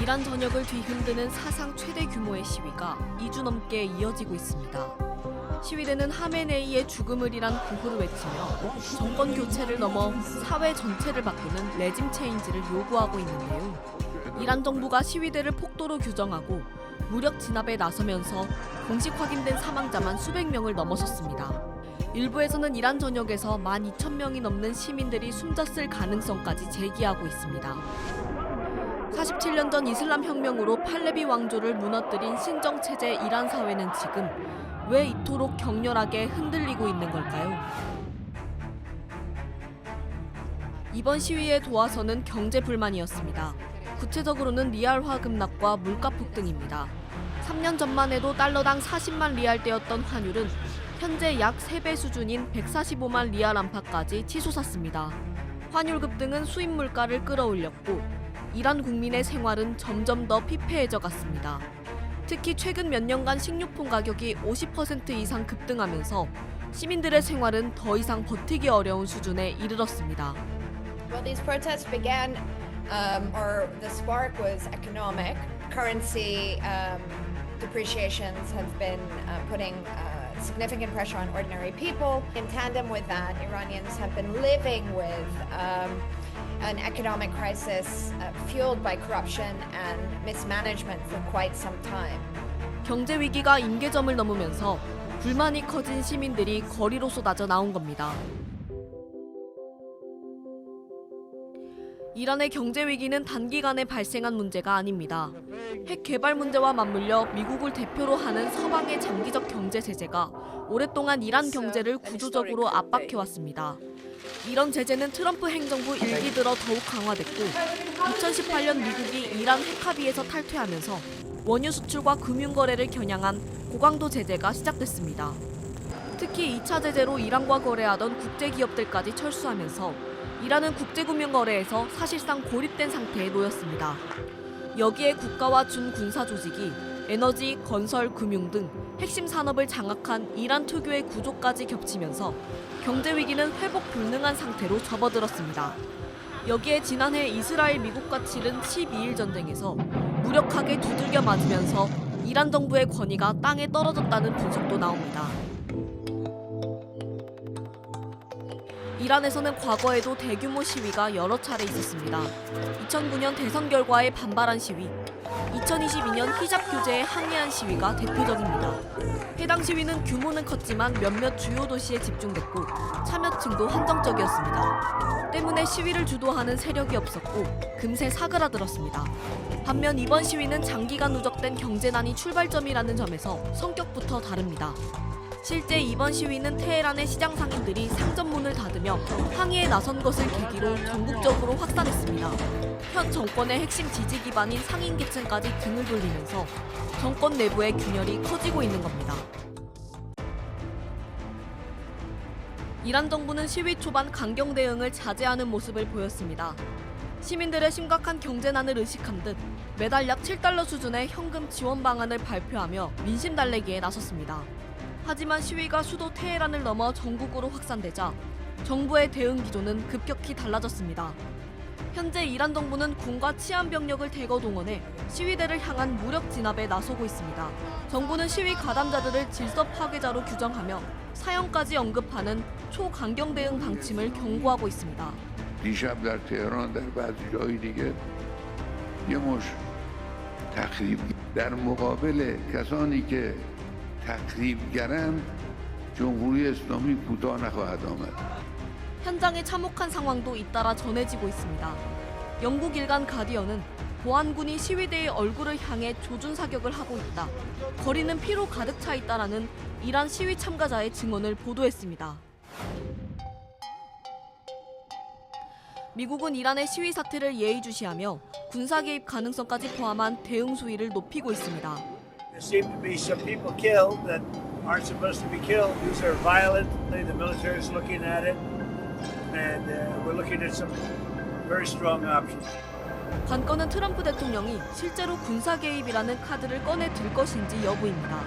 이란 전역을 뒤흔드는 사상 최대 규모의 시위가 2주 넘게 이어지고 있습니다. 시위대는 하메네이의 죽음을 이란 구호를 외치며 정권 교체를 넘어 사회 전체를 바꾸는 레짐 체인지를 요구하고 있는데요. 이란 정부가 시위대를 폭도로 규정하고 무력 진압에 나서면서 공식 확인된 사망자만 수백 명을 넘어섰습니다. 일부에서는 이란 전역에서 12,000명이 넘는 시민들이 숨졌을 가능성까지 제기하고 있습니다. 47년 전 이슬람 혁명으로 팔레비 왕조를 무너뜨린 신정체제 이란 사회는 지금 왜 이토록 격렬하게 흔들리고 있는 걸까요? 이번 시위의 도화선은 경제 불만이었습니다. 구체적으로는 리알화 급락과 물가 폭등입니다. 3년 전만 해도 달러당 40만 리알대였던 환율은 현재 약 3배 수준인 145만 리알 안팎까지 치솟았습니다. 환율 급등은 수입 물가를 끌어올렸고 이란 국민의 생활은 점점 더 피폐해져 갔습니다. 특히 최근 몇 년간 식료품 가격이 50% 이상 급등하면서 시민들의 생활은 더 이상 버티기 어려운 수준에 이르렀습니다. Well, these protests began, or the spark was economic. Currency depreciations have been putting significant pressure on ordinary people. In tandem with that, Iranians have been living with an economic crisis fueled by corruption and mismanagement for quite some time. 경제 위기가 임계점을 넘으면서 불만이 커진 시민들이 거리로 쏟아져 나온 겁니다. 이란의 경제 위기는 단기간에 발생한 문제가 아닙니다. 핵 개발 문제와 맞물려 미국을 대표로 하는 서방의 장기적 경제 제재가 오랫동안 이란 경제를 구조적으로 압박해왔습니다. 이런 제재는 트럼프 행정부 일기 들어 더욱 강화됐고 2018년 미국이 이란 핵 합의에서 탈퇴하면서 원유 수출과 금융거래를 겨냥한 고강도 제재가 시작됐습니다. 특히 2차 제재로 이란과 거래하던 국제기업들까지 철수하면서 이란은 국제금융거래에서 사실상 고립된 상태에 놓였습니다. 여기에 국가와 준군사 조직이 에너지, 건설, 금융 등 핵심 산업을 장악한 이란 특유의 구조까지 겹치면서 경제 위기는 회복 불능한 상태로 접어들었습니다. 여기에 지난해 이스라엘 미국과 치른 12일 전쟁에서 무력하게 두들겨 맞으면서 이란 정부의 권위가 땅에 떨어졌다는 분석도 나옵니다. 이란에서는 과거에도 대규모 시위가 여러 차례 있었습니다. 2009년 대선 결과에 반발한 시위, 2022년 히잡 규제에 항의한 시위가 대표적입니다. 해당 시위는 규모는 컸지만 몇몇 주요 도시에 집중됐고 참여층도 한정적이었습니다. 때문에 시위를 주도하는 세력이 없었고 금세 사그라들었습니다. 반면 이번 시위는 장기간 누적된 경제난이 출발점이라는 점에서 성격부터 다릅니다. 실제 이번 시위는 테헤란의 시장 상인들이 상점문을 닫으며 항의에 나선 것을 계기로 전국적으로 확산했습니다. 현 정권의 핵심 지지 기반인 상인계층까지 등을 돌리면서 정권 내부의 균열이 커지고 있는 겁니다. 이란 정부는 시위 초반 강경 대응을 자제하는 모습을 보였습니다. 시민들의 심각한 경제난을 의식한 듯 매달 약 7달러 수준의 현금 지원 방안을 발표하며 민심 달래기에 나섰습니다. 하지만 시위가 수도 테헤란을 넘어 전국으로 확산되자 정부의 대응 기조는 급격히 달라졌습니다. 현재 이란 정부는 군과 치안 병력을 대거 동원해 시위대를 향한 무력 진압에 나서고 있습니다. 정부는 시위 가담자들을 질서 파괴자로 규정하며 사형까지 언급하는 초강경 대응 방침을 경고하고 있습니다. دیشب در تهران در بعضی جای دیگه یه مش تخریب در مقابل کسانی که تخریبگرن جمهوری اسلامی کوتاه نخواهد آمد. 현장에 참혹한 상황도 잇따라 전해지고 있습니다. 영국 일간 가디언은 보안군이 시위대의 얼굴을 향해 조준 사격을 하고 있다. 거리는 피로 가득 차 있다라는 이란 시위 참가자의 증언을 보도했습니다. 미국은 이란의 시위 사태를 예의주시하며 군사 개입 가능성까지 포함한 대응 수위를 높이고 있습니다. There seem to be some people killed that aren't supposed to be killed. These are violent. The military is looking at it, and we're looking at some very strong options. 관건은 트럼프 대통령이 실제로 군사 개입이라는 카드를 꺼내 들 것인지 여부입니다.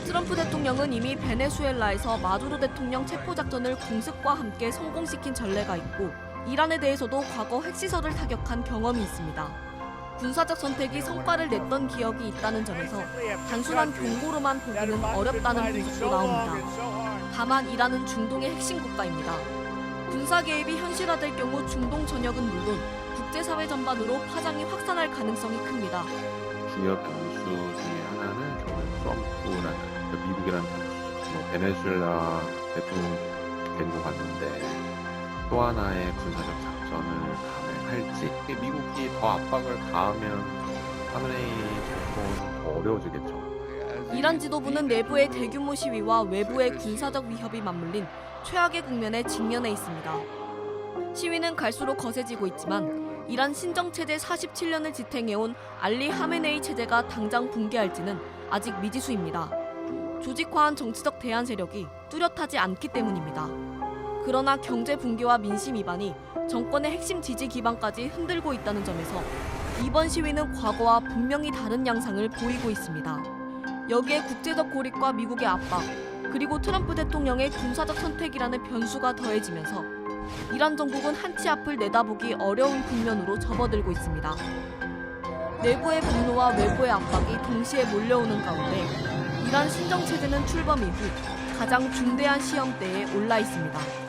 트럼프 대통령은 이미 베네수엘라에서 마두로 대통령 체포 작전을 공습과 함께 성공시킨 전례가 있고 이란에 대해서도 과거 핵시설을 타격한 경험이 있습니다. 군사적 선택이 성과를 냈던 기억이 있다는 점에서 단순한 경고로만 보기는 어렵다는 분석도 나옵니다. 다만 이란은 중동의 핵심 국가입니다. 군사 개입이 현실화될 경우 중동 전역은 물론 국제사회 전반으로 파장이 확산할 가능성이 큽니다. 주요 변수 중에 하나는 정말 트럼프라는 미국이라는 변수, 베네수엘라 대통령 데리고 갔는데 또 하나의 군사적 작전을 감행할지, 미국이 더 압박을 가하면 하메네이 정권은 더 어려워지겠죠. 이란 지도부는 내부의 대규모 시위와 외부의 군사적 위협이 맞물린 최악의 국면에 직면해 있습니다. 시위는 갈수록 거세지고 있지만 이란 신정체제 47년을 지탱해온 알리 하메네이 체제가 당장 붕괴할지는 아직 미지수입니다. 조직화한 정치적 대안 세력이 뚜렷하지 않기 때문입니다. 그러나 경제 붕괴와 민심 위반이 정권의 핵심 지지 기반까지 흔들고 있다는 점에서 이번 시위는 과거와 분명히 다른 양상을 보이고 있습니다. 여기에 국제적 고립과 미국의 압박, 그리고 트럼프 대통령의 군사적 선택이라는 변수가 더해지면서 이란 정국은 한치 앞을 내다보기 어려운 국면으로 접어들고 있습니다. 내부의 분노와 외부의 압박이 동시에 몰려오는 가운데 이란 신정체제는 출범 이후 가장 중대한 시험대에 올라 있습니다.